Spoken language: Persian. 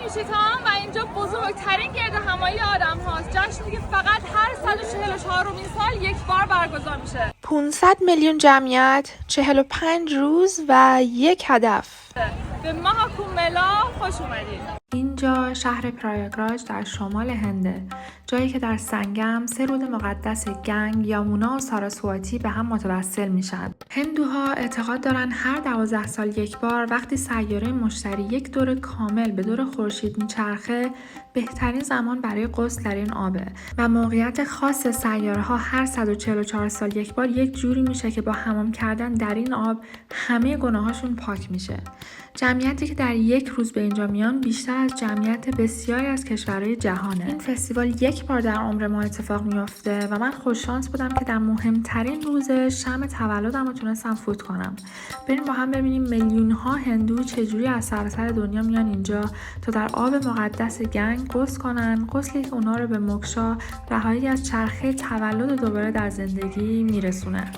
میشیتم و اینجا بزرگترین گرد همایی آدم هاست. جشنی که فقط هر 144 سال یک بار برگزار میشه. 500 میلیون جمعیت، 45 روز و یک هدف. به ماهاکومبلا خوش اومدید. اینجا شهر پرایاگراج در شمال هنده، جایی که در سنگم 3 رود مقدس گنگ، یامونا و ساراسواتی به هم متوسل میشن. هندوها اعتقاد دارن هر 12 سال یک بار وقتی سیاره مشتری یک دور کامل به دور خورشید میچرخه، بهترین زمان برای غسل در این آبه و موقعیت خاص سیاره‌ها هر 144 سال یک بار یک جوری میشه که با حمام کردن در این آب همه گناهاشون پاک میشه. جمعیتی که در یک روز به اینجا میان بیشتر از جمعیت بسیاری از کشورهای جهانه. این فستیوال یک بار در عمر ما اتفاق میفته و من خوششانس بودم که در مهمترین روز شم تولدم رو تونستم فوت کنم. بریم با هم ببینیم میلیون ها هندو چجوری از سراسر دنیا میان اینجا تا در آب مقدس گنگ غسل کنن، غسلی که اونا رو به موکشا، رهایی از چرخه تولد دوباره در زندگی میرسونه.